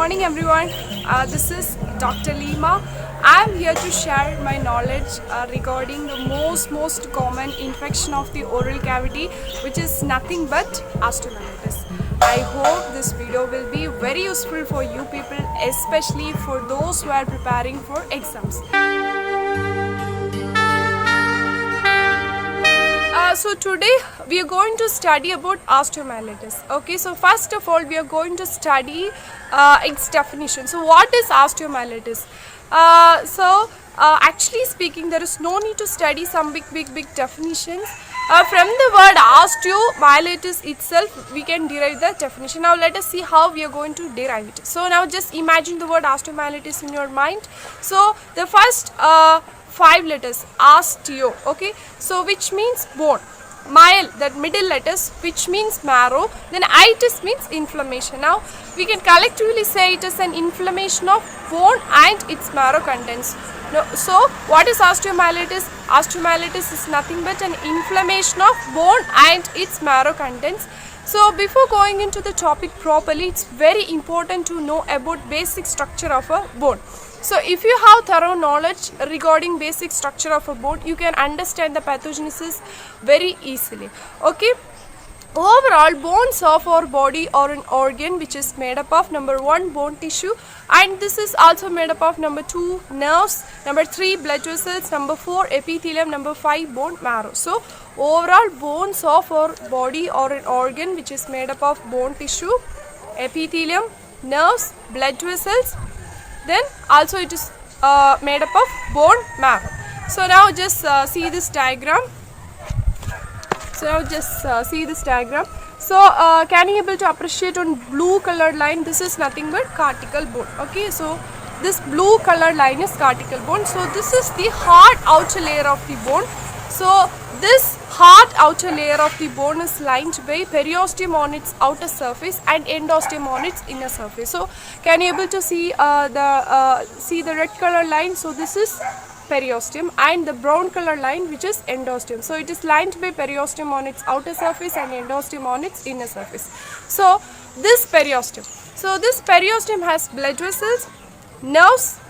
morning everyone. This is Dr. Lee. I am here to share my knowledge regarding the most common infection of the oral cavity, which is nothing but osteomyelitis. I hope this video will be very useful for you people, especially for those who are preparing for exams. So today we are going to study about osteomyelitis. Okay, so first of all we are going to study its definition. So what is osteomyelitis? Actually speaking, there is no need to study some big definitions. From the word osteomyelitis itself we can derive the definition. Now let us see how we are going to derive it. So now just imagine the word osteomyelitis in your mind. So the first 5 letters, osteo, okay, so which means bone, myel, that middle letters, which means marrow, then itis means inflammation. Now we can collectively say it is an inflammation of bone and its marrow contents. So what is osteomyelitis? Osteomyelitis is nothing but an inflammation of bone and its marrow contents. So before going into the topic properly, it's very important to know about basic structure of a bone. So if you have thorough knowledge regarding basic structure of a bone, you can understand the pathogenesis very easily. Okay. Overall, bones of our body are an organ which is made up of number 1 bone tissue, and this is also made up of number 2 nerves, number 3 blood vessels, number 4 epithelium, number 5 bone marrow. So overall, bones of our body are an organ which is made up of bone tissue, epithelium, nerves, blood vessels, then also it is made up of bone marrow. So now just see this diagram. So can you able to appreciate on blue colored line? This is nothing but cortical bone. Okay, so this blue colored line is cortical bone. So this is the hard outer layer of the bone. So this hard outer layer of the bone is lined by periosteum on its outer surface and endosteum on its inner surface. So can you able to see the red color line? So this is periosteum, and the brown color line which is endosteum. So it is lined by periosteum on its outer surface and endosteum on its inner surface. So this periosteum has blood vessels, nerves,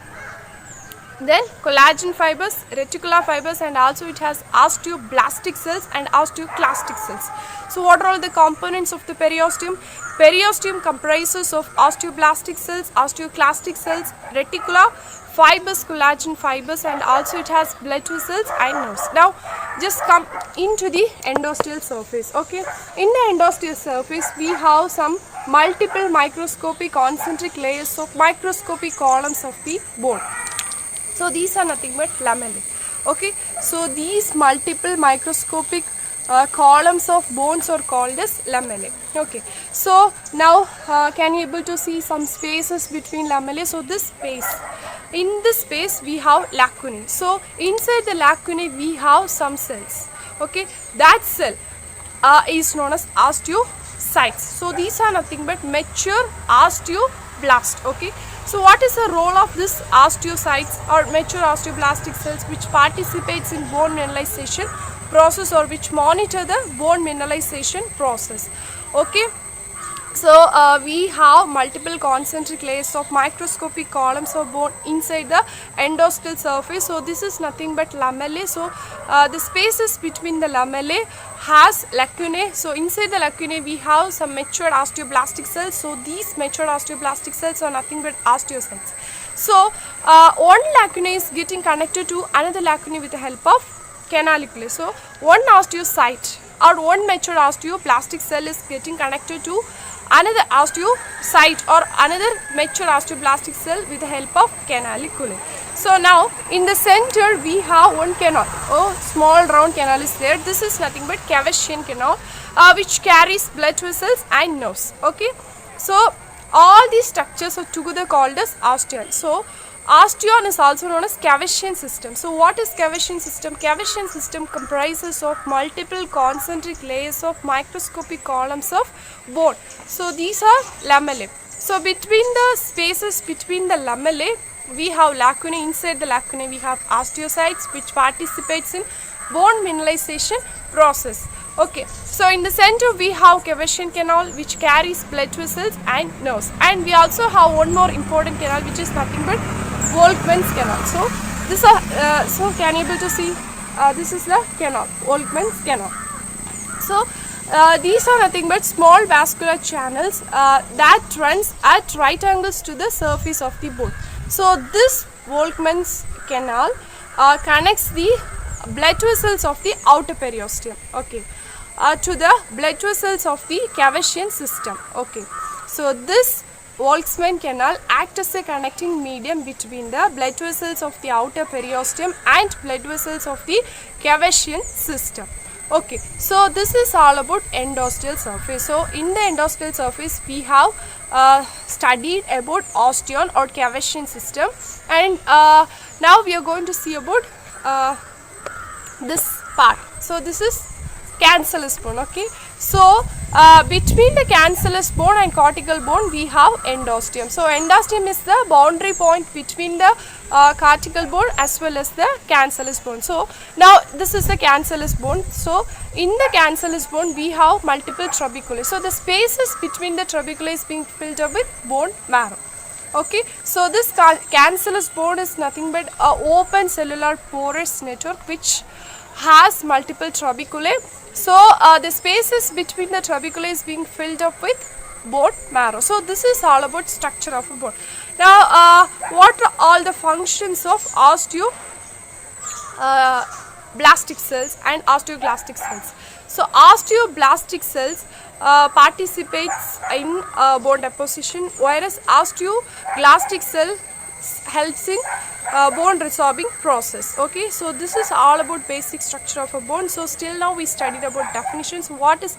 then collagen fibers, reticular fibers, and also it has osteoblastic cells and osteoclastic cells. So what are all the components of the periosteum? Periosteum comprises of osteoblastic cells, osteoclastic cells, reticular fibers, collagen fibers, and also it has blood vessels and nerves. Now just come into the endosteal surface. Okay, in the endosteal surface we have some multiple microscopic concentric layers of microscopic columns of the bone. So these are nothing but lamellae. Okay, so these multiple microscopic columns of bones are called as lamellae. Okay, so now can you able to see some spaces between lamellae? So this space, in this space we have lacunae. So inside the lacunae we have some cells. Okay, that cell is known as osteocytes. So these are nothing but mature osteoblast. Okay, so what is the role of this osteocytes or mature osteoblastic cells which participates in bone mineralization process or which monitor the bone mineralization process? Okay, so we have multiple concentric layers of microscopic columns of bone inside the endosteal surface. So this is nothing but lamellae. So the spaces between the lamellae has lacunae. So inside the lacunae we have some matured osteoblastic cells. So these matured osteoblastic cells are nothing but osteocytes. So one lacunae is getting connected to another lacunae with the help of canaliculi. So one osteocyte or one mature osteoblastic cell is getting connected to another osteocyte or another mature osteoblastic cell with the help of canaliculi. So now in the center we have one canal. Oh, small round canal is there. This is nothing but Cavesian canal which carries blood vessels and nerves. Okay, so all these structures are together called as osteon. So osteon is also known as Cavesian system. So what is Cavesian system? Cavesian system comprises of multiple concentric layers of microscopic columns of bone. So these are lamellae. So between the spaces between the lamellae we have lacunae. Inside the lacunae we have osteocytes which participates in bone mineralization process. Okay, so in the center we have cavation canal which carries blood vessels and nerves, and we also have one more important canal which is nothing but Volkmann's canal. So this so can you able to see this is the canal, Volkmann's canal. So these are nothing but small vascular channels that runs at right angles to the surface of the bone. So this Volkmann's canal connects the blood vessels of the outer periosteum, okay, to the blood vessels of the cavation system. Okay, so this Volkmann canal acts as a connecting medium between the blood vessels of the outer periosteum and blood vessels of the cavation system. Okay, so this is all about endosteal surface. So in the endosteal surface we have studied about osteon or cavation system, and now we are going to see about this part. So this is cancellous bone. Okay, so between the cancellous bone and cortical bone we have endosteum. So endosteum is the boundary point between the cortical bone as well as the cancellous bone. So now this is the cancellous bone. So in the cancellous bone we have multiple trabeculae. So the spaces between the trabeculae is being filled up with bone marrow. Okay, so this cancellous bone is nothing but a open cellular porous network which has multiple trabeculae. So the spaces between the trabeculae is being filled up with bone marrow. So this is all about structure of a bone. Now what are all the functions of osteoblastic cells and osteoclastic cells? So osteoblastic cells participates in bone deposition, whereas osteoclastic cell helps in bone resorbing process. Okay, so this is all about basic structure of a bone. So still now we studied about definitions. What is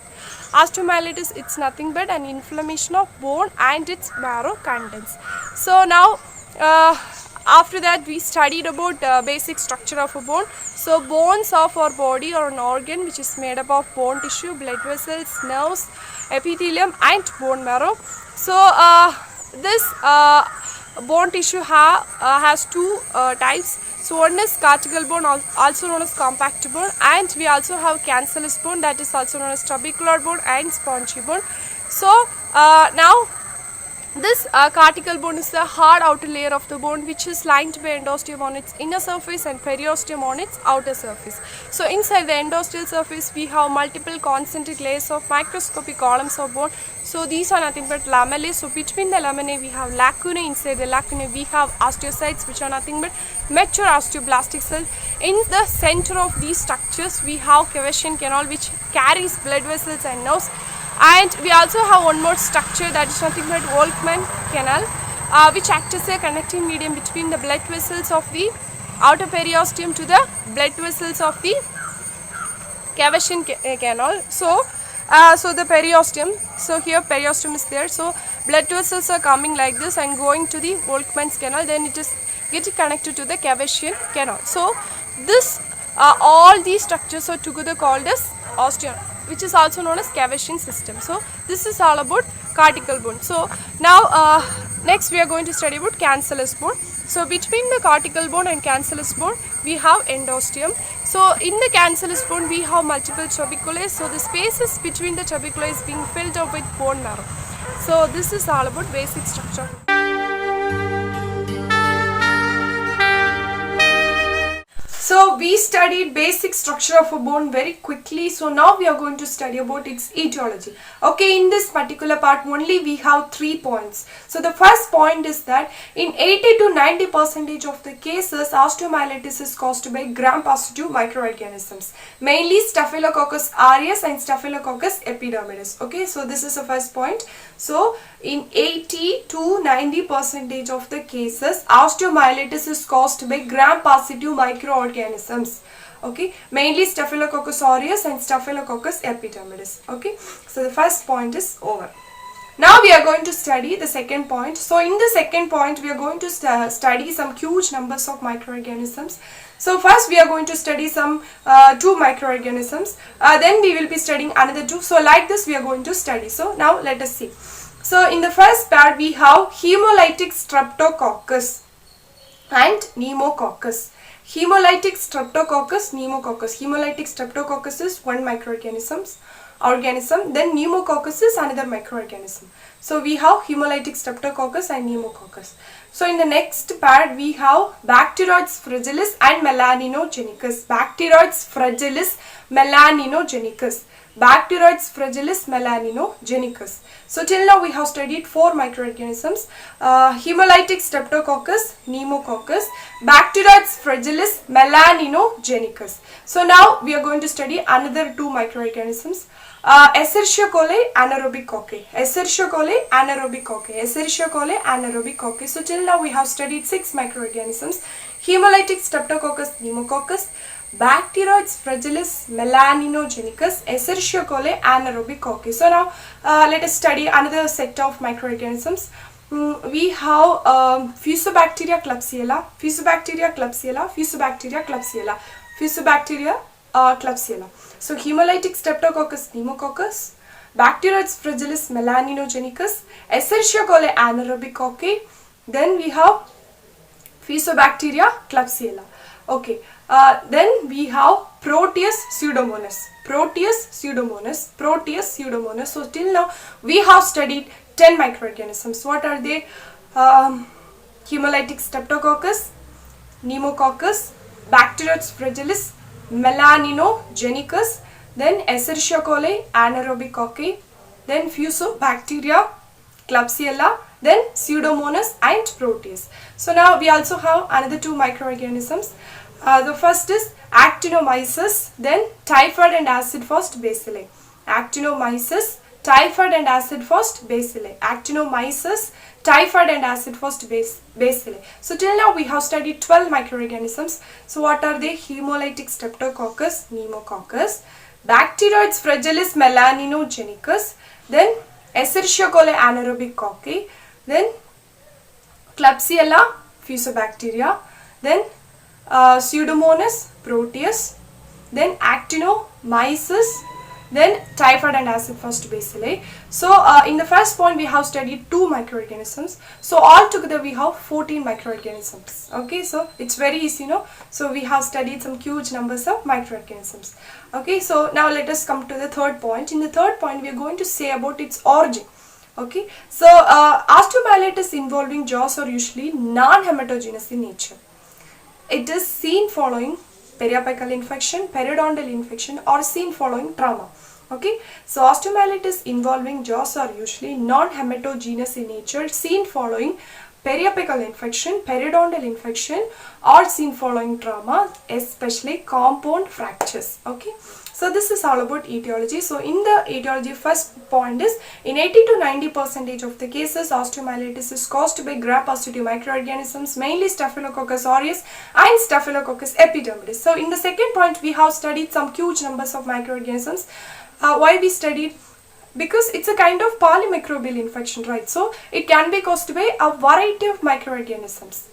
osteomyelitis? It's nothing but an inflammation of bone and its marrow contents. So now after that we studied about basic structure of a bone. So bones of our body are an organ which is made up of bone tissue, blood vessels, nerves, epithelium and bone marrow. So this bone tissue has two types. So one is cortical bone, also known as compact bone, and we also have cancellous bone, that is also known as trabecular bone and spongy bone. So now this cortical bone is the hard outer layer of the bone which is lined by endosteum on its inner surface and periosteum on its outer surface. So inside the endosteal surface we have multiple concentric layers of microscopic columns of bone. So these are nothing but lamellae. So between the lamellae we have lacunae. Inside the lacunae we have osteocytes which are nothing but mature osteoblastic cells. In the center of these structures we have cavation canal which carries blood vessels and nerves. And we also have one more structure, that is nothing but Volkmann canal which acts as a connecting medium between the blood vessels of the outer periosteum to the blood vessels of the cavation canal. So so the periosteum, so here periosteum is there, so blood vessels are coming like this and going to the Volkmann's canal, then it is getting connected to the cavation canal. So this all these structures are together called as osteon, which is also known as cavation system. So this is all about cortical bone. So now next we are going to study about cancellous bone. So between the cortical bone and cancellous bone we have endosteum. So in the cancellous bone we have multiple trabeculae. So the spaces between the trabeculae is being filled up with bone marrow. So this is all about basic structure. So we studied basic structure of a bone very quickly. So now we are going to study about its etiology. Okay, in this particular part only we have 3 points. So the first point is that in 80 to 90% of the cases osteomyelitis is caused by gram-positive microorganisms, mainly Staphylococcus aureus and Staphylococcus epidermidis. Okay, so this is the first point. So in 80 to 90% of the cases osteomyelitis is caused by gram-positive microorganisms. Okay, mainly Staphylococcus aureus and Staphylococcus epidermidis. Okay, so the first point is over. Now we are going to study the second point. So in the second point we are going to study some huge numbers of microorganisms. So first we are going to study some 2 microorganisms, then we will be studying another 2. So like this we are going to study. So now let us see. So in the first part we have hemolytic streptococcus and pneumococcus. Hemolytic streptococcus, pneumococcus. Hemolytic streptococcus is one organism, then pneumococcus is another microorganism. So we have hemolytic streptococcus and pneumococcus. So in the next part we have Bacteroides fragilis and melanogenicus. Bacteroides fragilis, melanogenicus. Bacteroides fragilis, melanogenicus. So till now we have studied 4 microorganisms: hemolytic streptococcus, pneumococcus, Bacteroides fragilis, melanogenicus. So now we are going to study another 2 microorganisms: Escherichia coli, anaerobic cocci. Escherichia coli, anaerobic cocci. Escherichia coli, anaerobic cocci. So till now we have studied 6 microorganisms: hemolytic streptococcus, pneumococcus, Bacteroides fragilis, melanogenicus, Escherichia coli, anaerobic cocci. So now let us study another set of microorganisms. We have Fusobacteria klebsiella, Fusobacteria klebsiella, Fusobacteria klebsiella, Fusobacteria klebsiella. So hemolytic streptococcus, pneumococcus, Bacteroides fragilis, melanogenicus, Escherichia coli, anaerobic cocci. Then we have Fusobacteria klebsiella. Okay. Then we have Proteus pseudomonas. Proteus pseudomonas. Proteus pseudomonas. So till now we have studied 10 microorganisms. What are they? Hemolytic streptococcus, pneumococcus, Bacteroides fragilis, melanogenicus, then Escherichia coli, anaerobic cocci, then Fusobacteria klebsiella, then Pseudomonas and Proteus. So now we also have another 2 microorganisms. The first is Actinomyces, then typhoid and acid fast bacilli. Actinomyces, typhoid and acid fast bacilli. Actinomyces, typhoid and acid fast bacilli. So till now we have studied 12 microorganisms. So what are they? Hemolytic streptococcus, pneumococcus, Bacteroides fragilis, melanogenicus, then Escherichia coli, anaerobic cocci, then Klebsiella, Fusobacteria, then Pseudomonas, Proteus, then Actinomyces, then typhoid and acid fast bacilli. So in the first point we have studied 2 microorganisms. So altogether we have 14 microorganisms. Okay, so it's very easy, no? So we have studied some huge numbers of microorganisms. Okay, so now let us come to the third point. In the third point we are going to say about its origin. Okay, so osteomyelitis involving jaws are usually non-hematogenous in nature. It is seen following periapical infection, periodontal infection, or seen following trauma. Okay, so osteomyelitis involving jaws are usually non-hematogenous in nature, seen following periapical infection, periodontal infection, or seen following trauma, especially compound fractures. Okay, so this is all about etiology. So in the etiology, first point is in 80 to 90% of the cases, osteomyelitis is caused by gram-positive microorganisms, mainly Staphylococcus aureus and Staphylococcus epidermidis. So in the second point, we have studied some huge numbers of microorganisms. Why we studied? Because it's a kind of polymicrobial infection, right? So it can be caused by a variety of microorganisms.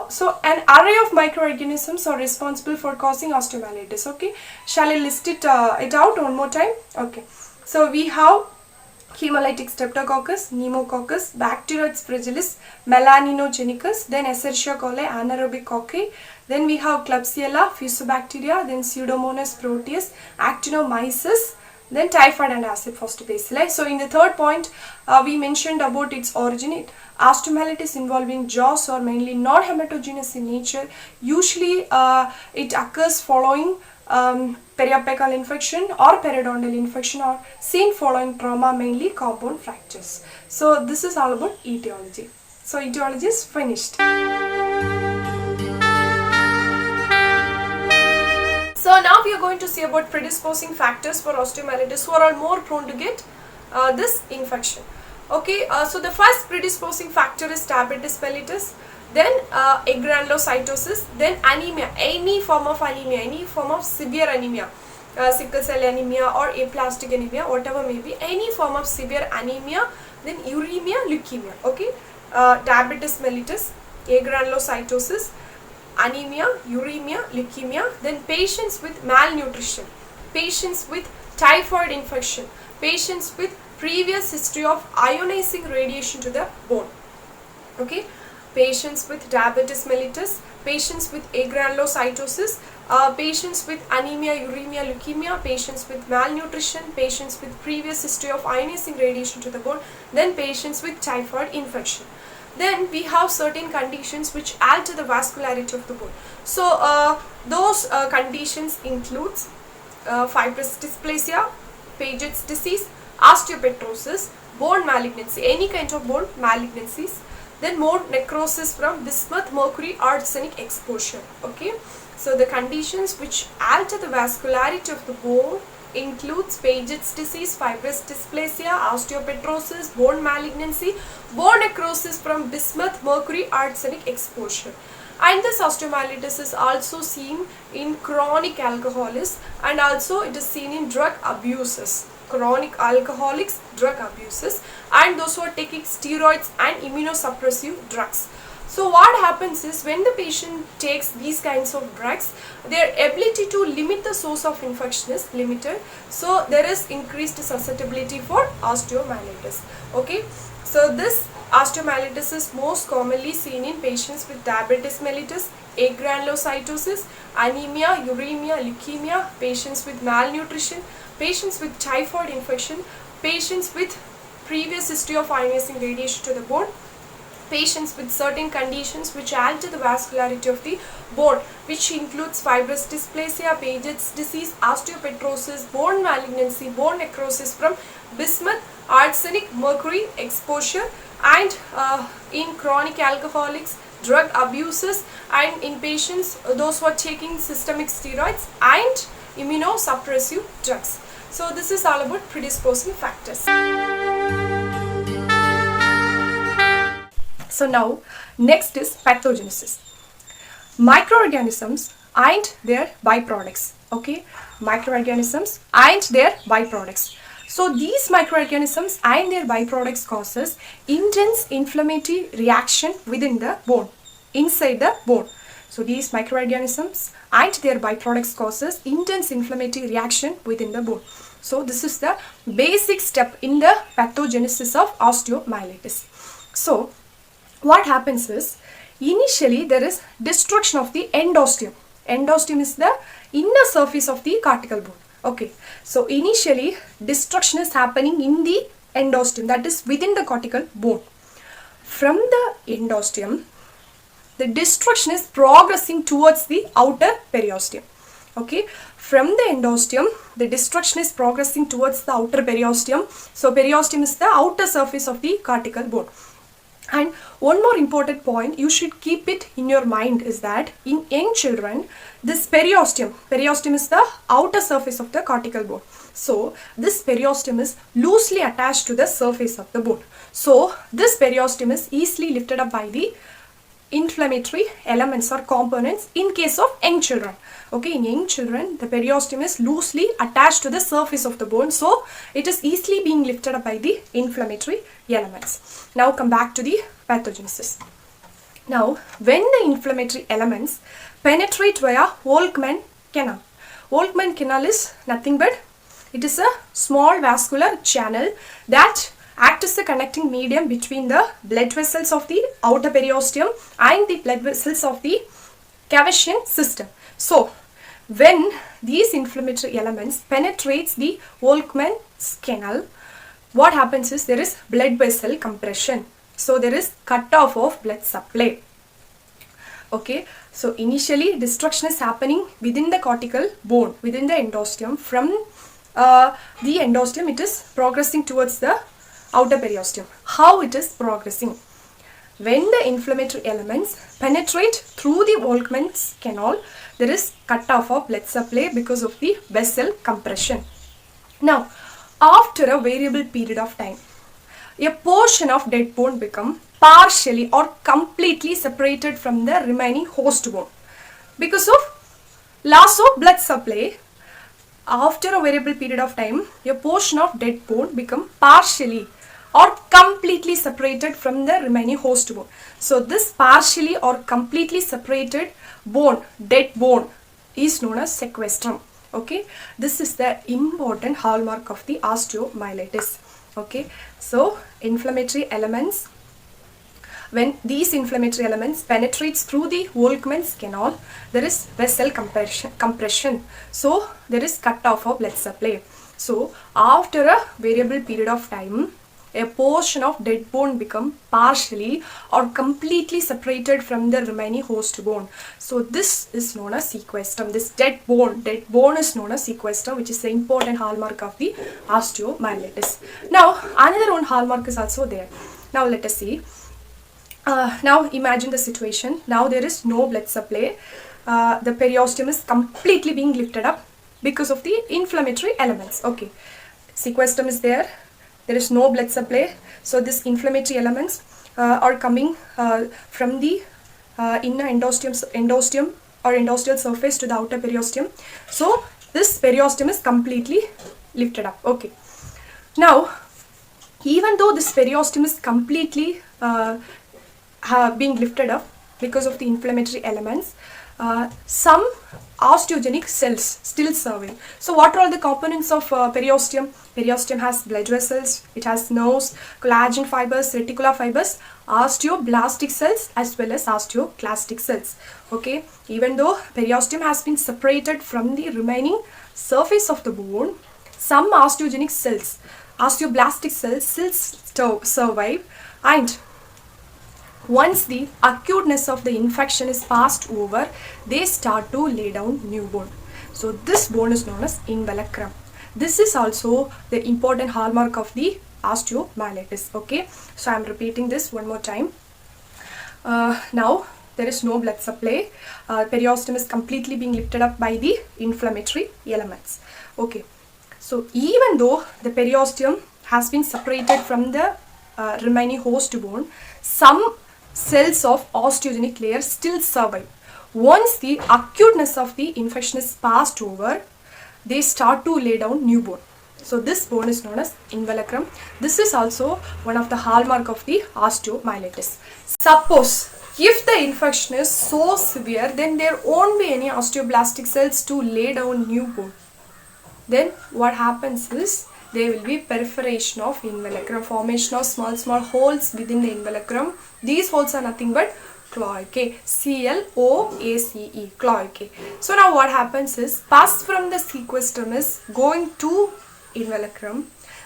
So an array of microorganisms are responsible for causing osteomyelitis. Okay, shall I list it out one more time? Okay, so we have hemolytic streptococcus, pneumococcus, Bacteroides fragilis, melanogenicus, then Escherichia coli, anaerobic cocci, then we have Klebsiella, Fusobacteria, then Pseudomonas, Proteus, Actinomyces, then typhoid and acid fast bacilli. So in the third point we mentioned about its origin. Osteomyelitis involving jaws are mainly non-hematogenous in nature. Usually it occurs following periapical infection or periodontal infection, or seen following trauma, mainly compound fractures. So this is all about etiology. So etiology is finished. So now we are going to see about predisposing factors for osteomyelitis who are all more prone to get this infection. Okay, so the first predisposing factor is diabetes mellitus, then agranulocytosis, then anemia, any form of anemia, any form of severe anemia, sickle cell anemia or aplastic anemia, whatever may be, any form of severe anemia, then uremia, leukemia. Okay, diabetes mellitus, agranulocytosis, anemia, uremia, leukemia, then patients with malnutrition, patients with typhoid infection, patients with previous history of ionizing radiation to the bone. Okay, patients with diabetes mellitus, patients with agranulocytosis, patients with anemia, uremia, leukemia, patients with malnutrition, patients with previous history of ionizing radiation to the bone, then patients with typhoid infection. Then we have certain conditions which alter the vascularity of the bone. So those conditions includes fibrous dysplasia, Paget's disease, osteopetrosis, bone malignancy, any kind of bone malignancies, then bone necrosis from bismuth, mercury, arsenic exposure. Okay, so the conditions which alter the vascularity of the bone includes Paget's disease, fibrous dysplasia, osteopetrosis, bone malignancy, bone necrosis from bismuth, mercury, arsenic exposure. And this osteomyelitis is also seen in chronic alcoholics, and also it is seen in drug abuses, chronic alcoholics, drug abuses, and those who are taking steroids and immunosuppressive drugs. So what happens is, when the patient takes these kinds of drugs, their ability to limit the source of infection is limited. So there is increased susceptibility for osteomyelitis. Okay, so this osteomyelitis is most commonly seen in patients with diabetes mellitus, agranulocytosis, anemia, uremia, leukemia, patients with malnutrition, patients with typhoid infection, patients with previous history of ionizing radiation to the bone, patients with certain conditions which alter the vascularity of the bone, which includes fibrous dysplasia, Paget's disease, osteopetrosis, bone malignancy, bone necrosis from bismuth, arsenic, mercury exposure, and in chronic alcoholics, drug abuses, and in patients those who are taking systemic steroids and immunosuppressive drugs. So this is all about predisposing factors. So now next is pathogenesis. Microorganisms and their byproducts. Okay, microorganisms and their byproducts. So these microorganisms and their byproducts causes intense inflammatory reaction within the bone, inside the bone. So these microorganisms and their byproducts causes intense inflammatory reaction within the bone. So this is the basic step in the pathogenesis of osteomyelitis. So what happens is, initially there is destruction of the endosteum. Endosteum is the inner surface of the cortical bone. Okay, so initially destruction is happening in the endosteum, that is within the cortical bone. From the endosteum, the destruction is progressing towards the outer periosteum. Okay, from the endosteum, the destruction is progressing towards the outer periosteum. So periosteum is the outer surface of the cortical bone. And one more important point you should keep it in your mind is that in young children, this periosteum is the outer surface of the cortical bone. So this periosteum is loosely attached to the surface of the bone. So this periosteum is easily lifted up by the inflammatory elements or components in case of young children. Okay, in young children, the periosteum is loosely attached to the surface of the bone, so it is easily being lifted up by the inflammatory elements. Now come back to the pathogenesis. Now, when the inflammatory elements penetrate via Volkmann canal. Volkmann canal is nothing but it is a small vascular channel that acts as a connecting medium between the blood vessels of the outer periosteum and the blood vessels of the Cavesian system. So, when these inflammatory elements penetrates the Volkmann canal, what happens is there is blood vessel compression. So, there is cut off of blood supply. Okay, so initially destruction is happening within the cortical bone, within the endosteum. From the endosteum, it is progressing towards the outer periosteum. How it is progressing? When the inflammatory elements penetrate through the Volkmann canal, there is cut off of blood supply because of the vessel compression. Now, after a variable period of time, a portion of dead bone become partially or completely separated from the remaining host bone. Because of loss of blood supply, after a variable period of time, a portion of dead bone become partially or completely separated from the remaining host bone. So this partially or completely separated bone, dead bone, is known as sequestrum. Okay, this is the important hallmark of the osteomyelitis. Okay, so inflammatory elements when these inflammatory elements penetrates through the Volkmann's canal, there is vessel compression. So there is cut off of blood supply. So after a variable period of time, a portion of dead bone become partially or completely separated from the remaining host bone. So this is known as sequestrum. This dead bone is known as sequestrum, which is the important hallmark of the osteomyelitis. Now another one hallmark is also there. Now let us see. Now imagine the situation. Now there is no blood supply. The periosteum is completely being lifted up because of the inflammatory elements. Okay, sequestrum is there. There is no blood supply, so these inflammatory elements are coming from the inner endosteum or endosteal surface to the outer periosteum. So this periosteum is completely lifted up. Okay. Now, even though this periosteum is completely being lifted up because of the inflammatory elements, some osteogenic cells still survive. So what are all the components of periosteum? Periosteum has blood vessels, it has nerves, collagen fibers, reticular fibers, osteoblastic cells as well as osteoclastic cells. Okay, even though periosteum has been separated from the remaining surface of the bone, some osteogenic cells, osteoblastic cells still survive, and once the acuteness of the infection is passed over, they start to lay down new bone. So this bone is known as involucrum. This is also the important hallmark of the osteomyelitis. Okay, so I am repeating this one more time. Now there is no blood supply. Periosteum is completely being lifted up by the inflammatory elements. Okay, so even though the periosteum has been separated from the remaining host bone, some cells of osteogenic layer still survive. Once the acuteness of the infection is passed over, they start to lay down new bone. So this bone is known as involucrum. This is also one of the hallmark of the osteomyelitis. Suppose if the infection is so severe, then there won't be any osteoblastic cells to lay down new bone. Then what happens is there will be perforation of involucrum, formation of small holes within the involucrum. These holes are nothing but cloacae, C-L-O-A-C-E, cloacae. So now what happens is pus from the sequestrum is going to involucrum.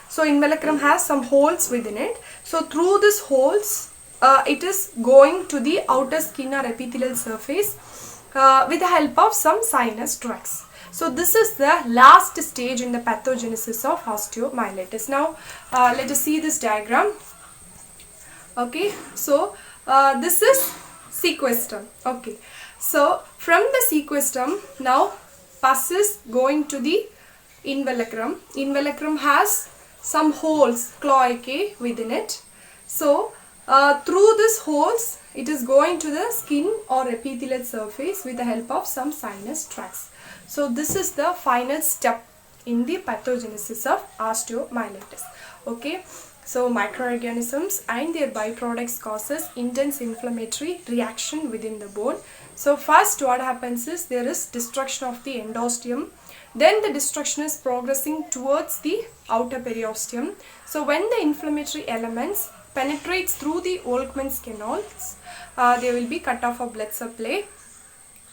So involucrum has some holes within it. So through these holes, it is going to the outer skin or epithelial surface with the help of some sinus tracts. So this is the last stage in the pathogenesis of osteomyelitis. Now let us see this diagram. Okay, so this is sequestrum. Okay, so from the sequestrum, now pus is going to the involucrum. Involucrum has some holes, cloacae, within it. So through these holes, it is going to the skin or epithelial surface with the help of some sinus tracts. So this is the final step in the pathogenesis of osteomyelitis. Okay, so microorganisms and their byproducts causes intense inflammatory reaction within the bone. So first what happens is there is destruction of the endosteum. Then the destruction is progressing towards the outer periosteum. So when the inflammatory elements penetrates through the Volkmann's canals, there will be cut off of blood supply.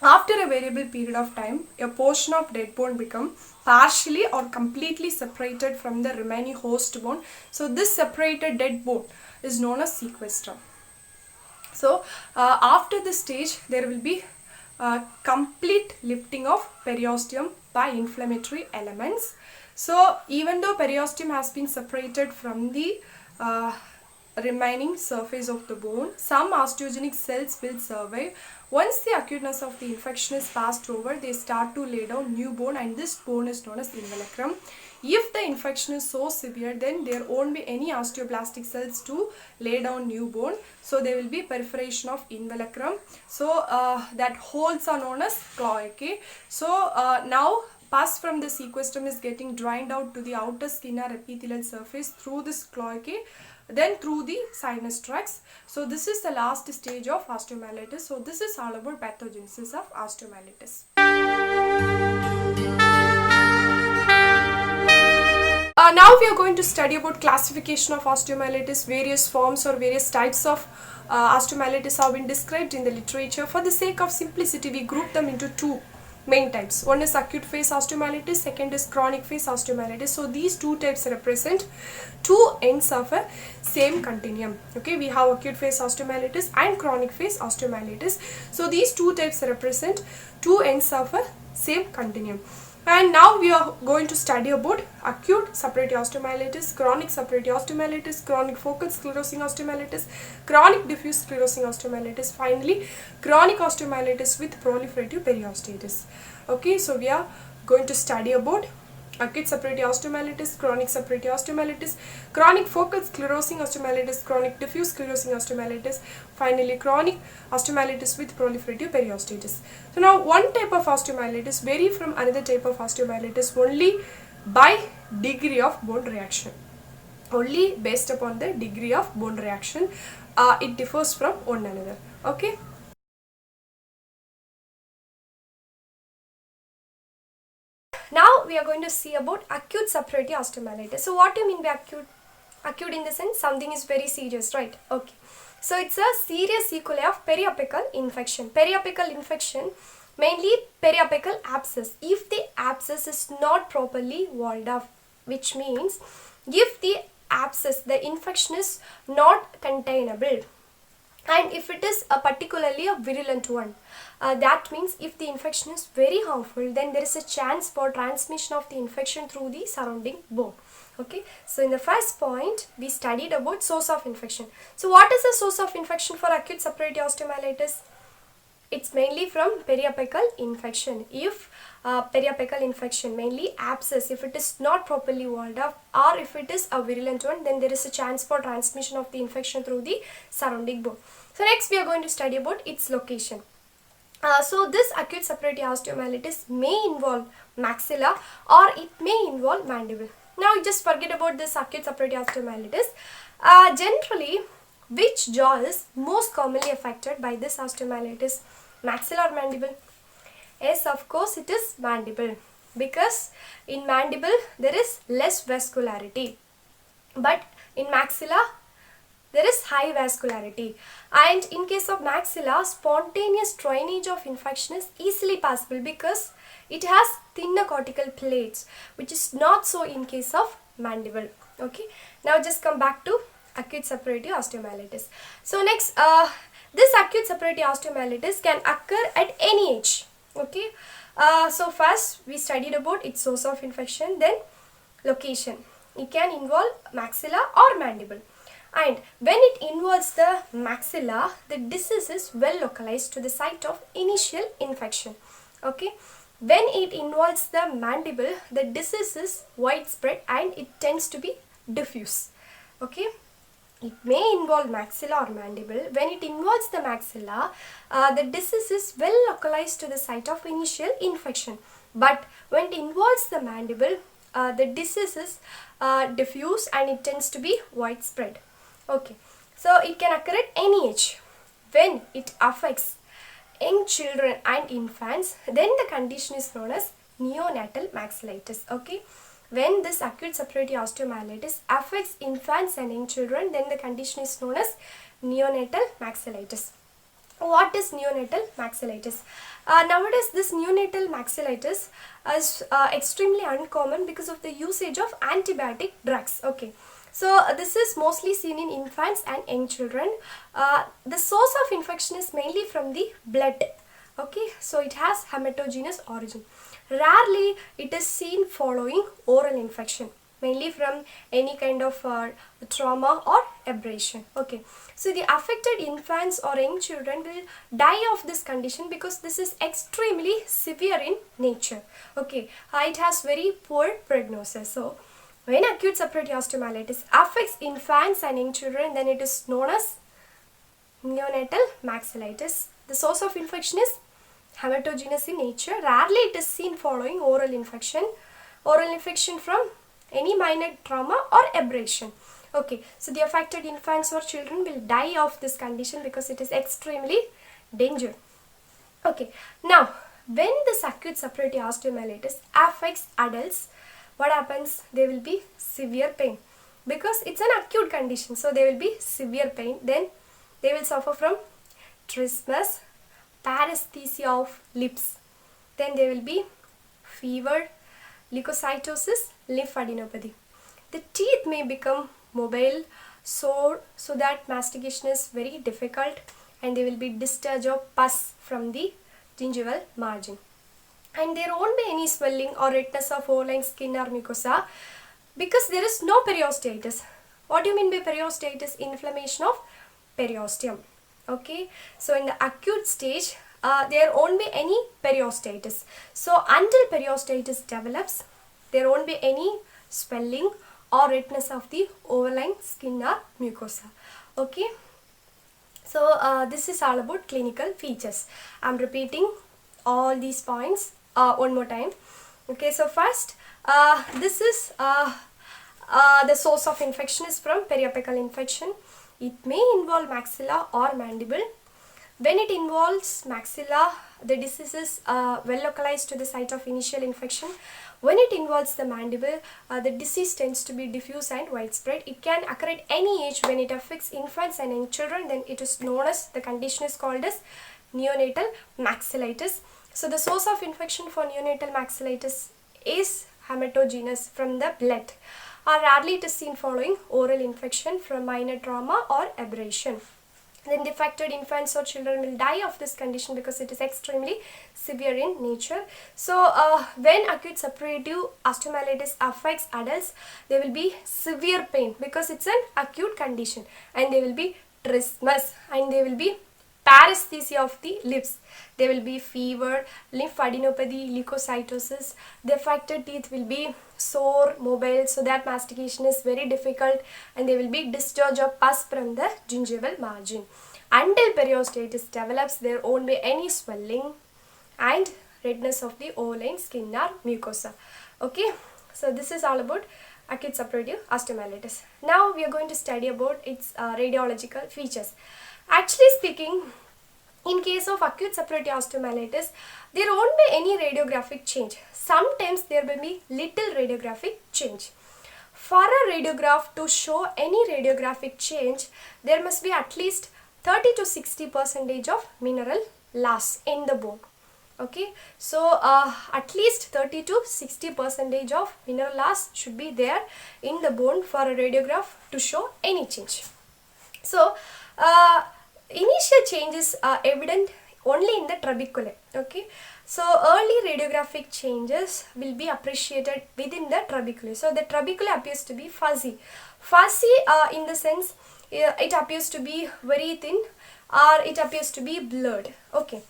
After a variable period of time, a portion of dead bone become partially or completely separated from the remaining host bone. So this separated dead bone is known as sequestrum. So after this stage, there will be complete lifting of periosteum by inflammatory elements. So even though periosteum has been separated from the remaining surface of the bone, some osteogenic cells will survive. Once the acuteness of the infection is passed over, they start to lay down new bone, and this bone is known as involucrum. If the infection is so severe, then there won't be any osteoblastic cells to lay down new bone. So there will be perforation of involucrum. So that holes are known as cloacae. So now pus from the sequestrum is getting drained out to the outer skin or epithelial surface through this cloacae, then through the sinus tracts. So this is the last stage of osteomyelitis. So this is all about pathogenesis of osteomyelitis. Now we are going to study about classification of osteomyelitis. Various forms or various types of osteomyelitis have been described in the literature. For the sake of simplicity, we group them into two main types. One is acute phase osteomyelitis, second is chronic phase osteomyelitis. So these two types represent two ends of a same continuum. Okay, we have acute phase osteomyelitis and chronic phase osteomyelitis. So these two types represent two ends of a same continuum. And now we are going to study about acute suppurative osteomyelitis, chronic suppurative osteomyelitis, chronic focal sclerosing osteomyelitis, chronic diffuse sclerosing osteomyelitis, finally chronic osteomyelitis with proliferative periosteosis. Okay, so we are going to study about acute suppurative osteomyelitis, chronic suppurative osteomyelitis, chronic focal sclerosing osteomyelitis, chronic diffuse sclerosing osteomyelitis, finally chronic osteomyelitis with proliferative periosteosis. So now one type of osteomyelitis vary from another type of osteomyelitis only by degree of bone reaction. Only based upon the degree of bone reaction, it differs from one another. Okay. Now we are going to see about acute suppurative osteomyelitis. So what do you mean by acute? Acute in the sense something is very serious, right? Okay. So it's a serious sequelae of periapical infection. Periapical infection, mainly periapical abscess. If the abscess is not properly walled off, which means if the abscess, the infection is not containable, and if it is particularly a virulent one, that means if the infection is very harmful, then there is a chance for transmission of the infection through the surrounding bone. Okay, so in the first point we studied about source of infection. So what is the source of infection for acute suppurative osteomyelitis? It's mainly from periapical infection. If periapical infection, mainly abscess, if it is not properly walled up, or if it is a virulent one, then there is a chance for transmission of the infection through the surrounding bone. So next we are going to study about its location. So this acute suppurative osteomyelitis may involve maxilla or it may involve mandible. Now just forget about this acute suppurative osteomyelitis. Generally, which jaw is most commonly affected by this osteomyelitis? Maxilla or mandible? Yes, of course it is mandible, because in mandible there is less vascularity, but in maxilla there is high vascularity. And in case of maxilla, spontaneous drainage of infection is easily possible because it has thinner cortical plates, which is not so in case of mandible. Okay, now just come back to acute suppurative osteomyelitis. So next, this acute suppurative osteomyelitis can occur at any age. Okay, so first we studied about its source of infection, then location. It can involve maxilla or mandible. And when it involves the maxilla, the disease is well localized to the site of initial infection. Okay, when it involves the mandible, the disease is widespread and it tends to be diffuse. Okay, it may involve maxilla or mandible. When it involves the maxilla, the disease is well localized to the site of initial infection. But when it involves the mandible, the disease is diffuse and it tends to be widespread. Okay, so it can occur at any age. When it affects young children and infants, then the condition is known as neonatal maxillitis. Okay, when this acute suppurative osteomyelitis affects infants and young children, then the condition is known as neonatal maxillitis. What is neonatal maxillitis? Nowadays this neonatal maxillitis is extremely uncommon because of the usage of antibiotic drugs. Okay, so this is mostly seen in infants and young children. The source of infection is mainly from the blood. Okay, so it has hematogenous origin. Rarely it is seen following oral infection, mainly from any kind of trauma or abrasion. Okay, so the affected infants or young children will die of this condition because this is extremely severe in nature. Okay, it has very poor prognosis. So when acute suppurative osteomyelitis affects infants and young children, then it is known as neonatal maxillitis. The source of infection is hematogenous in nature. Rarely it is seen following oral infection. Oral infection from any minor trauma or abrasion. Okay, so the affected infants or children will die of this condition because it is extremely dangerous. Okay, now when this acute suppurative osteomyelitis affects adults, what happens? There will be severe pain because it's an acute condition. So there will be severe pain. Then they will suffer from trismus, paresthesia of lips. Then there will be fever, leukocytosis, lymphadenopathy. The teeth may become mobile, sore, so that mastication is very difficult, and there will be discharge of pus from the gingival margin. And there won't be any swelling or redness of overlying skin or mucosa because there is no periostitis. What do you mean by periostitis? Inflammation of periosteum. Okay, so in the acute stage, there won't be any periostitis. So until periostitis develops, there won't be any swelling or redness of the overlying skin or mucosa. Okay, so this is all about clinical features. I'm repeating all these points one more time. Okay, so first, this is the source of infection is from periapical infection. It may involve maxilla or mandible. When it involves maxilla, the disease is well localized to the site of initial infection. When it involves the mandible, the disease tends to be diffuse and widespread. It can occur at any age. When it affects infants and in children, then it is known as, the condition is called as neonatal maxillitis. So the source of infection for neonatal maxillitis is hematogenous from the blood. Rarely it is seen following oral infection from minor trauma or abrasion. Then the affected infants or children will die of this condition because it is extremely severe in nature. So when acute suppurative osteomyelitis affects adults, there will be severe pain because it's an acute condition, and there will be trismus, and there will be paresthesia of the lips. There will be fever, lymphadenopathy, leukocytosis. The affected teeth will be sore, mobile, so that mastication is very difficult, and there will be discharge of pus from the gingival margin. Until periostitis develops, there won't be any swelling and redness of the overlying skin or mucosa. Okay, so this is all about acute suppurative osteomyelitis. Now we are going to study about its radiological features. Actually speaking, in case of acute suppurative osteomyelitis, there won't be any radiographic change. Sometimes there will be little radiographic change. For a radiograph to show any radiographic change, there must be at least 30 to 60% of mineral loss in the bone. Okay, so at least 30 to 60% of mineral loss should be there in the bone for a radiograph to show any change. So initial changes are evident only in the trabeculae. Okay, so early radiographic changes will be appreciated within the trabeculae. So the trabeculae appears to be fuzzy in the sense it appears to be very thin, or it appears to be blurred. Okay,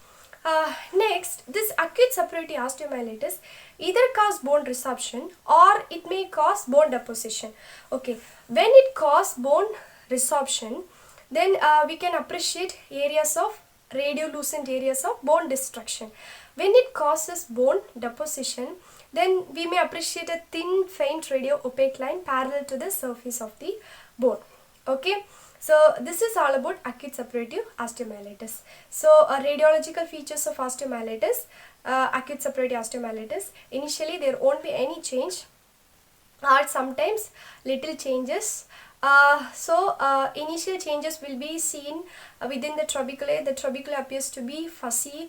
next, this acute suppurative osteomyelitis either cause bone resorption or it may cause bone deposition. Okay, when it causes bone resorption, then we can appreciate areas of radiolucent areas of bone destruction. When it causes bone deposition, then we may appreciate a thin, faint radio opaque line parallel to the surface of the bone. Okay, so this is all about acute suppurative osteomyelitis. So radiological features of osteomyelitis, acute suppurative osteomyelitis. Initially there won't be any change, or sometimes little changes. Initial changes will be seen within the trabeculae. The trabeculae appears to be fuzzy,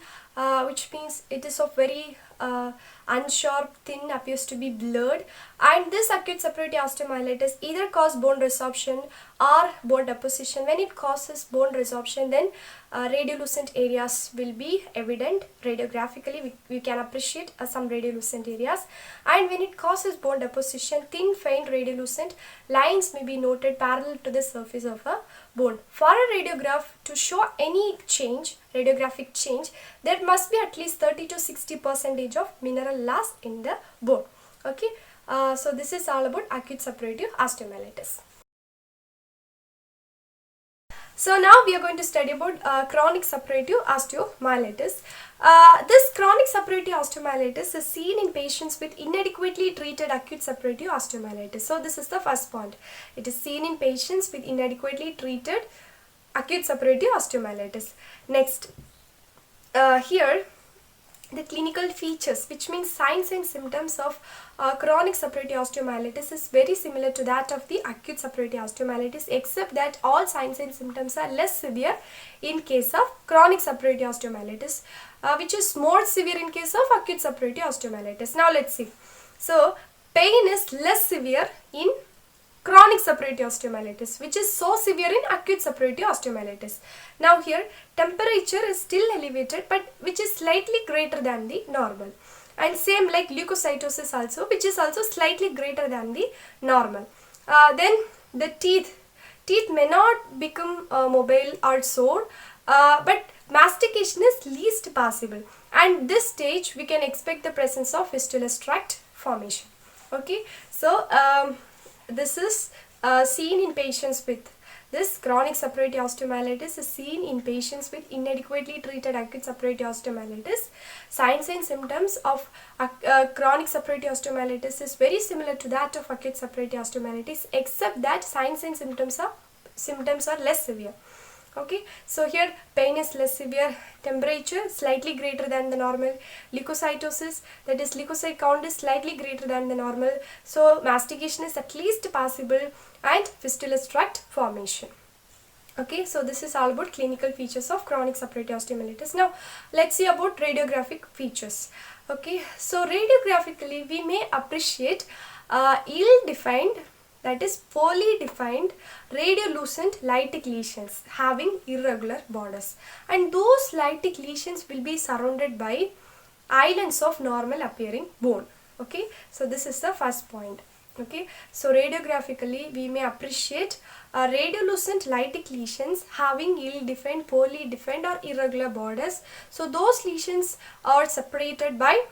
which means it is of very unsharp, thin, appears to be blurred. And this acute suppurative osteomyelitis either cause bone resorption or bone deposition. When it causes bone resorption, then radiolucent areas will be evident radiographically. We can appreciate some radiolucent areas. And when it causes bone deposition, thin, faint radiolucent lines may be noted parallel to the surface of a bone. For a radiograph to show any change, radiographic change, there must be at least 30 to 60% of mineral loss in the bone. Okay, so this is all about acute suppurative osteomyelitis. So now we are going to study about chronic suppurative osteomyelitis. This chronic suppurative osteomyelitis is seen in patients with inadequately treated acute suppurative osteomyelitis. So this is the first point. It is seen in patients with inadequately treated acute suppurative osteomyelitis. Next, here The clinical features, which means signs and symptoms of chronic suppurative osteomyelitis, is very similar to that of the acute suppurative osteomyelitis, except that all signs and symptoms are less severe in case of chronic suppurative osteomyelitis, which is more severe in case of acute suppurative osteomyelitis. Now let's see. So pain is less severe in chronic suppurative osteomyelitis, which is so severe in acute suppurative osteomyelitis. Now here temperature is still elevated, but which is slightly greater than the normal, and same like leukocytosis also, which is also slightly greater than the normal. Then the teeth may not become mobile or sore, but mastication is least possible, and this stage we can expect the presence of fistulous tract formation. Okay, so this is seen in patients with this chronic suppurative osteomyelitis is seen in patients with inadequately treated acute suppurative osteomyelitis. Signs and symptoms of chronic suppurative osteomyelitis is very similar to that of acute suppurative osteomyelitis, except that signs and symptoms are less severe. Okay, so here pain is less severe, temperature slightly greater than the normal, leukocytosis, that is leukocyte count, is slightly greater than the normal, so mastication is at least possible, and fistulous tract formation. Okay, so this is all about clinical features of chronic suppurative osteomyelitis. Now let's see about radiographic features. Okay, so radiographically we may appreciate ill-defined, that is poorly defined radiolucent lytic lesions having irregular borders, and those lytic lesions will be surrounded by islands of normal appearing bone. Okay, so this is the first point. Okay, so radiographically we may appreciate radiolucent lytic lesions having ill-defined, poorly defined or irregular borders. So those lesions are separated by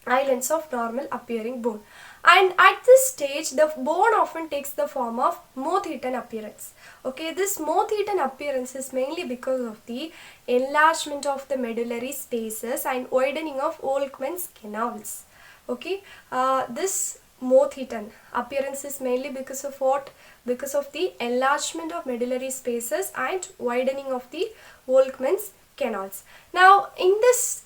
islands of normal appearing bone, and at this stage the bone often takes the form of moth-eaten appearance. Okay, this moth-eaten appearance is mainly because of the enlargement of the medullary spaces and widening of Volkmann's canals. Okay, this moth-eaten appearance is mainly because of what? Because of the enlargement of medullary spaces and widening of the Volkmann's canals. Now in this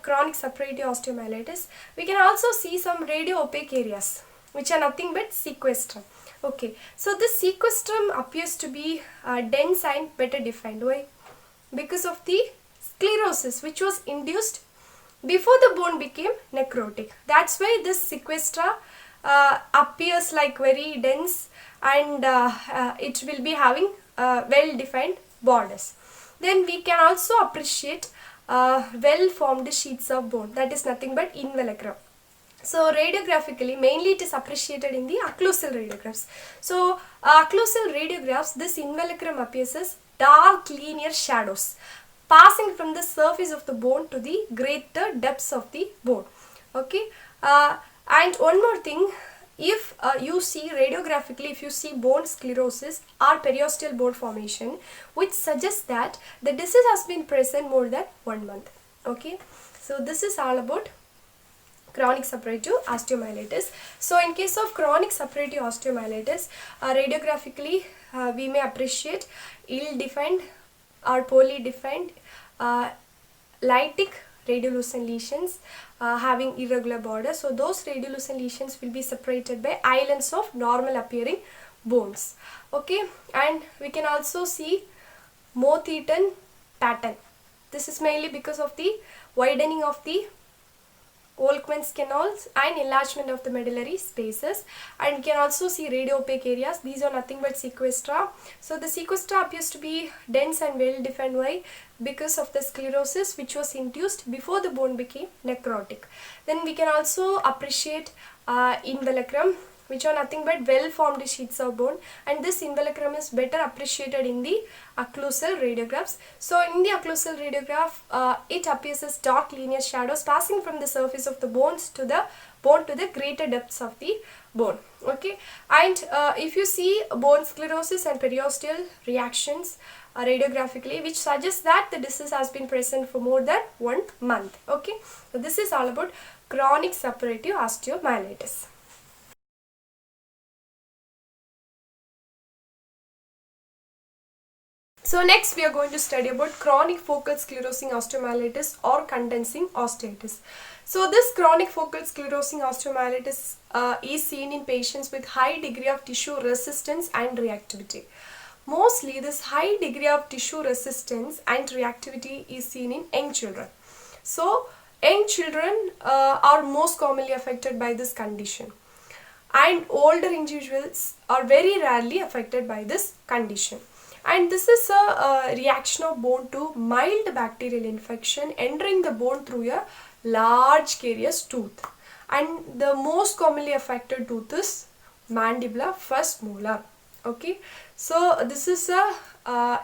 chronic suppurative osteomyelitis, we can also see some radio-opaque areas, which are nothing but sequestrum. Okay, so this sequestrum appears to be dense and better defined. Why? Because of the sclerosis which was induced before the bone became necrotic. That's why this sequestra appears like very dense, and it will be having well-defined borders. Then we can also appreciate well-formed sheets of bone, that is nothing but involucrum. So radiographically, mainly it is appreciated in the occlusal radiographs. So occlusal radiographs, this involucrum appears as dark linear shadows passing from the surface of the bone to the greater depths of the bone. Okay, and one more thing, if you see radiographically, if you see bone sclerosis or periosteal bone formation, which suggests that the disease has been present more than 1 month. Okay, so this is all about chronic suppurative osteomyelitis. So in case of chronic suppurative osteomyelitis, radiographically we may appreciate ill-defined or poorly defined lytic radiolucent lesions having irregular borders. So those radiolucent lesions will be separated by islands of normal appearing bones. Okay, and we can also see moth-eaten pattern. This is mainly because of the widening of the Volkmann's canals and enlargement of the medullary spaces, and you can also see radio-opaque areas. These are nothing but sequestra. So the sequestra appears to be dense and well defined. Why? Because of the sclerosis which was induced before the bone became necrotic. Then we can also appreciate involucrum, which are nothing but well-formed sheets of bone, and this involucrum is better appreciated in the occlusal radiographs. So in the occlusal radiograph, it appears as dark linear shadows passing from the surface of the bones to the bone to the greater depths of the bone. Okay, and if you see bone sclerosis and periosteal reactions radiographically, which suggests that the disease has been present for more than 1 month. Okay, so this is all about chronic suppurative osteomyelitis. So next we are going to study about chronic focal sclerosing osteomyelitis or condensing osteitis. So this chronic focal sclerosing osteomyelitis is seen in patients with high degree of tissue resistance and reactivity. Mostly this high degree of tissue resistance and reactivity is seen in young children. So young children are most commonly affected by this condition, and older individuals are very rarely affected by this condition. And this is a reaction of bone to mild bacterial infection entering the bone through a large carious tooth. And the most commonly affected tooth is mandibular first molar. Okay, so this is a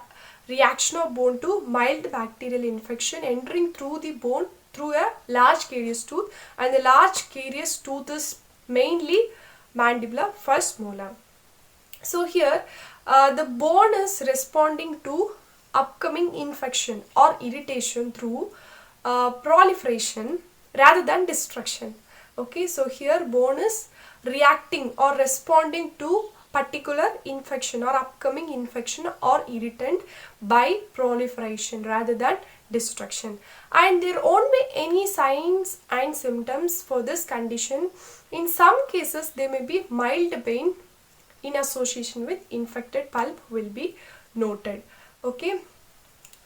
reaction of bone to mild bacterial infection entering through the bone through a large carious tooth, and the large carious tooth is mainly mandibular first molar. So here the bone is responding to upcoming infection or irritation through proliferation rather than destruction. Okay, so here bone is reacting or responding to particular infection or upcoming infection or irritant by proliferation rather than destruction. And there won't be any signs and symptoms for this condition. In some cases there may be mild pain in association with infected pulp will be noted. Okay,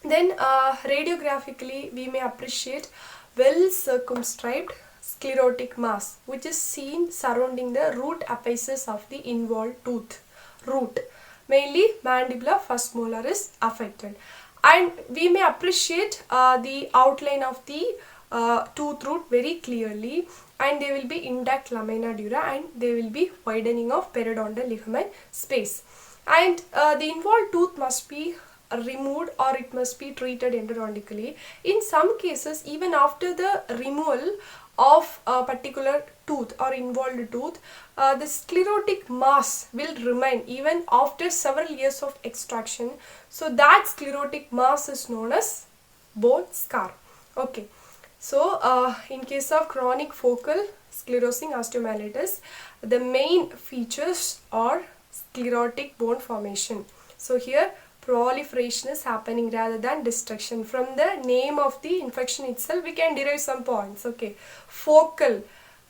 then radiographically we may appreciate well circumscribed sclerotic mass which is seen surrounding the root apices of the involved tooth root. Mainly mandibular first molar is affected, and we may appreciate the outline of the tooth root very clearly, and there will be intact lamina dura and there will be widening of periodontal ligament space. And the involved tooth must be removed or it must be treated endodontically. In some cases, even after the removal of a particular tooth or involved tooth, the sclerotic mass will remain even after several years of extraction. So that sclerotic mass is known as bone scar. Okay. So in case of chronic focal sclerosing osteomyelitis, the main features are sclerotic bone formation. So here proliferation is happening rather than destruction. From the name of the infection itself we can derive some points. Okay, focal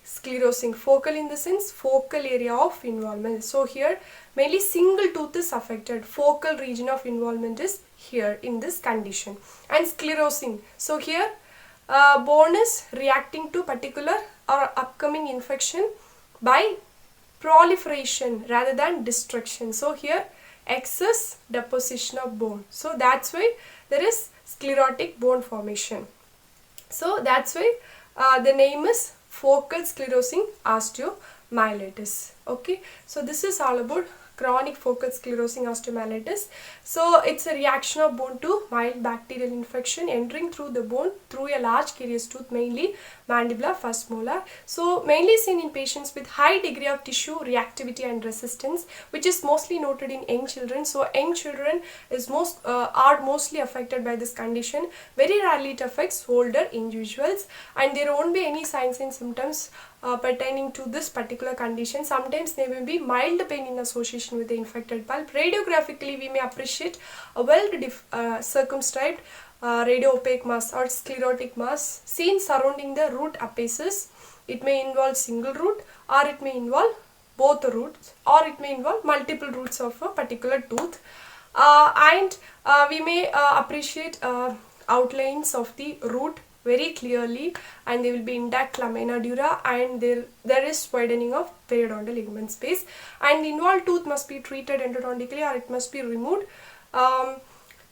sclerosing, focal in the sense focal area of involvement. So here mainly single tooth is affected, focal region of involvement is here in this condition. And sclerosing, so here bone is reacting to particular or upcoming infection by proliferation rather than destruction. So here excess deposition of bone. So that's why there is sclerotic bone formation. So that's why the name is focal sclerosing osteomyelitis. Okay, so this is all about chronic focal sclerosing osteomyelitis. So it's a reaction of bone to mild bacterial infection entering through the bone through a large carious tooth, mainly mandibular first molar. So mainly seen in patients with high degree of tissue reactivity and resistance, which is mostly noted in young children. So young children is are mostly affected by this condition. Very rarely it affects older individuals, and there won't be any signs and symptoms pertaining to this particular condition. Sometimes there may be mild pain in association with the infected pulp. Radiographically we may appreciate a well circumscribed radio-opaque mass or sclerotic mass seen surrounding the root apices. It may involve single root, or it may involve both the roots, or it may involve multiple roots of a particular tooth. And we may appreciate outlines of the root very clearly, and there will be intact lamina dura, and there is widening of periodontal ligament space, and the involved tooth must be treated endodontically or it must be removed.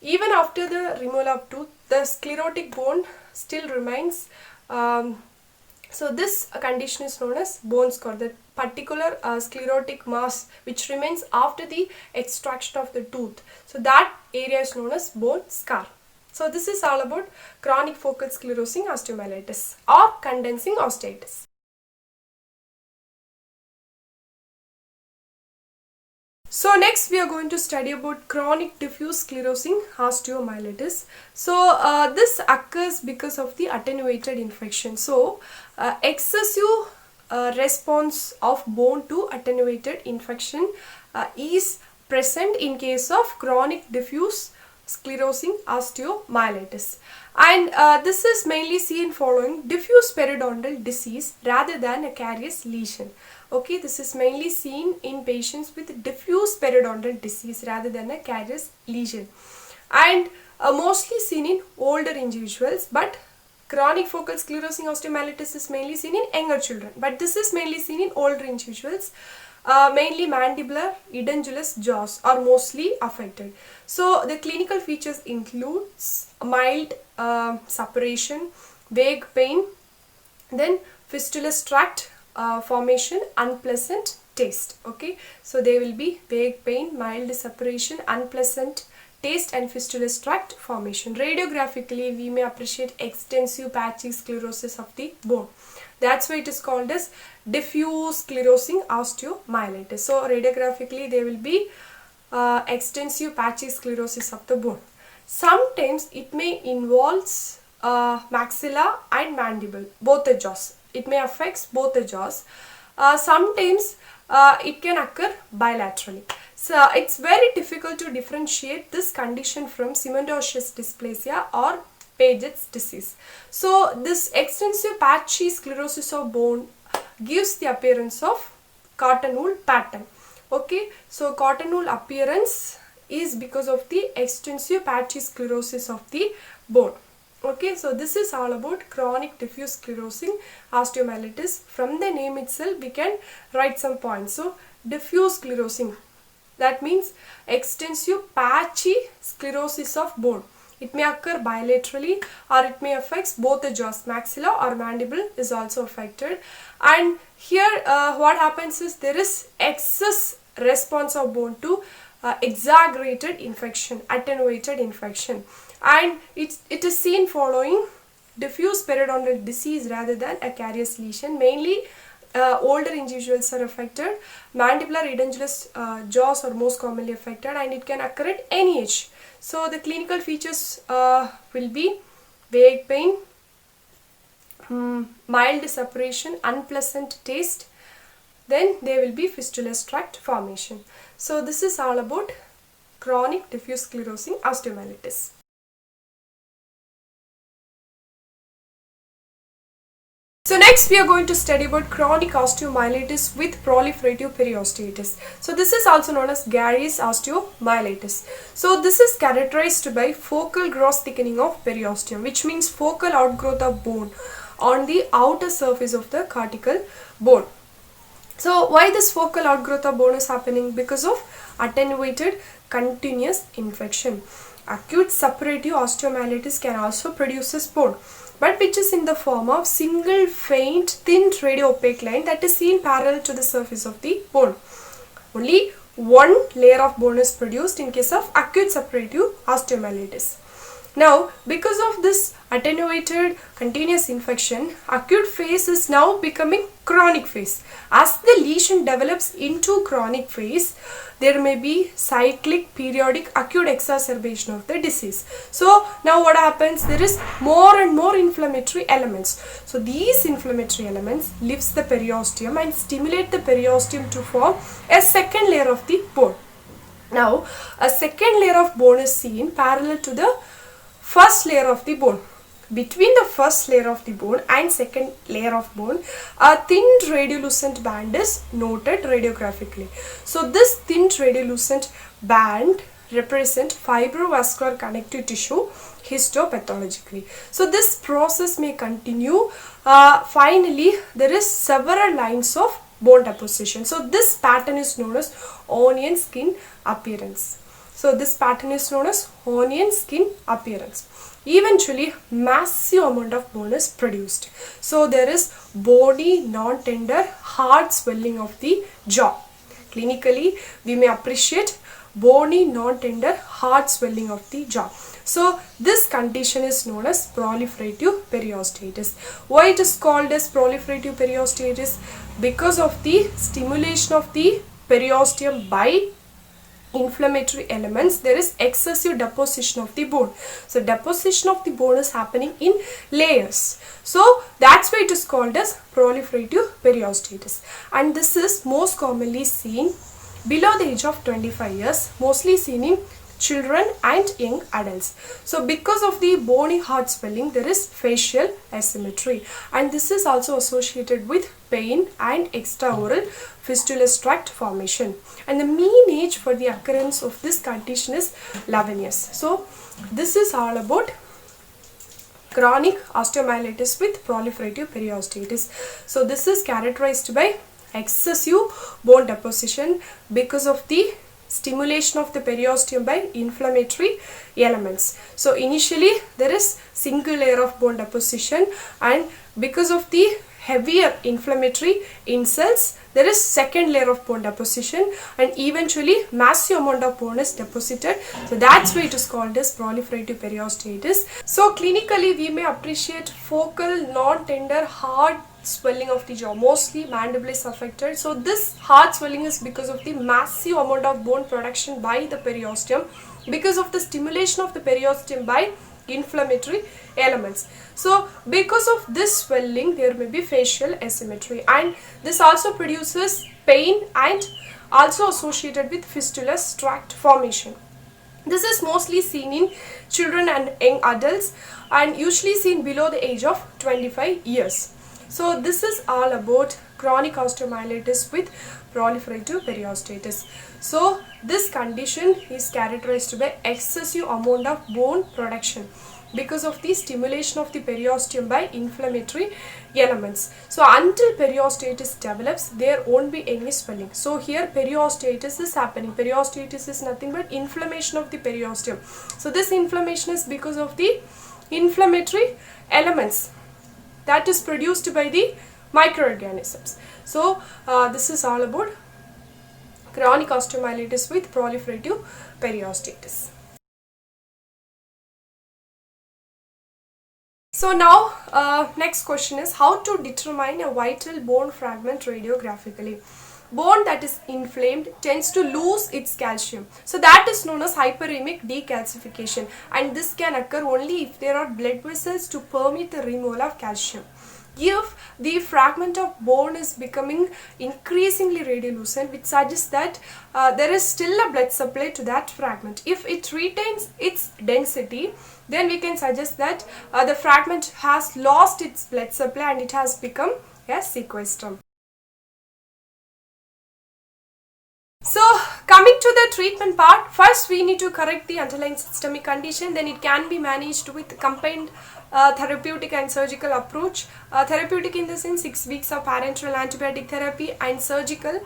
Even after the removal of tooth, the sclerotic bone still remains. So this condition is known as bone scar, the particular sclerotic mass which remains after the extraction of the tooth. So that area is known as bone scar. So this is all about chronic focal sclerosing osteomyelitis or condensing osteitis. So next we are going to study about chronic diffuse sclerosing osteomyelitis. So this occurs because of the attenuated infection. So excessive response of bone to attenuated infection is present in case of chronic diffuse sclerosing osteomyelitis. And this is mainly seen following diffuse periodontal disease rather than a carious lesion. Okay, this is mainly seen in patients with diffuse periodontal disease rather than a carious lesion. And mostly seen in older individuals, but chronic focal sclerosing osteomyelitis is mainly seen in younger children. But this is mainly seen in older individuals. Mainly mandibular, edentulous jaws are mostly affected. So the clinical features includes mild suppuration, vague pain, then fistulous tract formation, unpleasant taste. Okay, so there will be vague pain, mild suppuration, unpleasant taste and fistulous tract formation. Radiographically, we may appreciate extensive patchy sclerosis of the bone. That's why it is called as diffuse sclerosing osteomyelitis. So radiographically, there will be extensive patchy sclerosis of the bone. Sometimes it may involve maxilla and mandible, both the jaws. It may affect both the jaws. Sometimes it can occur bilaterally. So it's very difficult to differentiate this condition from cementosseous dysplasia or Paget's disease. So this extensive patchy sclerosis of bone gives the appearance of cotton wool pattern. Okay, so cotton wool appearance is because of the extensive patchy sclerosis of the bone. Okay, so this is all about chronic diffuse sclerosing osteomyelitis. From the name itself, we can write some points. So diffuse sclerosing, that means extensive patchy sclerosis of bone. It may occur bilaterally or it may affect both the jaws, maxilla or mandible is also affected. And here what happens is there is excess response of bone to exaggerated infection, attenuated infection. And it is seen following diffuse periodontal disease rather than a carious lesion. Mainly older individuals are affected. Mandibular edentulous jaws are most commonly affected and it can occur at any age. So the clinical features will be vague pain, mild suppuration, unpleasant taste, then there will be fistulous tract formation. So this is all about chronic diffuse sclerosing osteomyelitis. So next we are going to study about chronic osteomyelitis with proliferative periosteoitis. So this is also known as Garrè's osteomyelitis. So this is characterized by focal gross thickening of periosteum, which means focal outgrowth of bone on the outer surface of the cortical bone. So why this focal outgrowth of bone is happening? Because of attenuated continuous infection. Acute suppurative osteomyelitis can also produce a bone, but which is in the form of single faint thin radio-opaque line that is seen parallel to the surface of the bone. Only one layer of bone is produced in case of acute suppurative osteomyelitis. Now, because of this attenuated continuous infection, acute phase is now becoming chronic phase. As the lesion develops into chronic phase, there may be cyclic periodic acute exacerbation of the disease. So now what happens? There is more and more inflammatory elements. So these inflammatory elements leaves the periosteum and stimulate the periosteum to form a second layer of the bone. Now a second layer of bone is seen parallel to the first layer of the bone. Between the first layer of the bone and second layer of bone, a thin radiolucent band is noted radiographically. So this thin radiolucent band represent fibrovascular connective tissue histopathologically. So this process may continue. Finally, there is several lines of bone deposition. So this pattern is known as onion skin appearance. So this pattern is known as onion skin appearance. Eventually, massive amount of bone is produced. So there is bony, non-tender, hard swelling of the jaw. Clinically, we may appreciate bony, non-tender, hard swelling of the jaw. So this condition is known as proliferative periosteoitis. Why it is called as proliferative periosteoitis? Because of the stimulation of the periosteum by inflammatory elements, there is excessive deposition of the bone. So deposition of the bone is happening in layers. So that's why it is called as proliferative periosteoitis. And this is most commonly seen below the age of 25 years, mostly seen in children and young adults. So because of the bony heart swelling, there is facial asymmetry, and this is also associated with pain and extraoral fistulous tract formation. And the mean age for the occurrence of this condition is 11 years. So this is all about chronic osteomyelitis with proliferative periosteosis. So this is characterized by excessive bone deposition because of the stimulation of the periosteum by inflammatory elements. So initially there is single layer of bone deposition, and because of the heavier inflammatory insults, there is second layer of bone deposition, and eventually massive amount of bone is deposited. So that's why it is called as proliferative periosteosis. So clinically we may appreciate focal non-tender hard swelling of the jaw, mostly mandible is affected. So this hard swelling is because of the massive amount of bone production by the periosteum because of the stimulation of the periosteum by inflammatory elements. So because of this swelling there may be facial asymmetry, and this also produces pain and also associated with fistulous tract formation. This is mostly seen in children and young adults and usually seen below the age of 25 years. So this is all about chronic osteomyelitis with proliferative periosteosis. So this condition is characterized by excessive amount of bone production because of the stimulation of the periosteum by inflammatory elements. So until periosteosis develops, there won't be any swelling. So here periosteosis is happening. Periosteosis is nothing but inflammation of the periosteum. So this inflammation is because of the inflammatory elements that is produced by the microorganisms. So this is all about chronic osteomyelitis with proliferative periosteosis. So now next question is how to determine a vital bone fragment radiographically. Bone that is inflamed tends to lose its calcium. So that is known as hyperemic decalcification, and this can occur only if there are blood vessels to permit the removal of calcium. If the fragment of bone is becoming increasingly radiolucent, which suggests that there is still a blood supply to that fragment. If it retains its density, then we can suggest that the fragment has lost its blood supply and it has become a sequestrum. So coming to the treatment part, first we need to correct the underlying systemic condition, then it can be managed with combined therapeutic and surgical approach. Therapeutic in the sense 6 weeks of parenteral antibiotic therapy, and surgical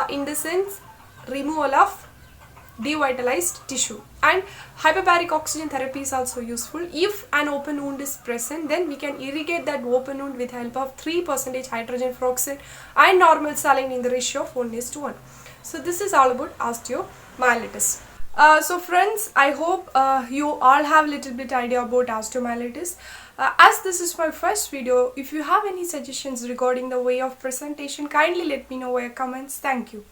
in the sense removal of devitalized tissue. And hyperbaric oxygen therapy is also useful. If an open wound is present, then we can irrigate that open wound with help of 3% hydrogen peroxide and normal saline in the ratio of 1:1. So this is all about osteomyelitis. So friends, I hope you all have a little bit idea about osteomyelitis. As this is my first video, if you have any suggestions regarding the way of presentation, kindly let me know via comments. Thank you.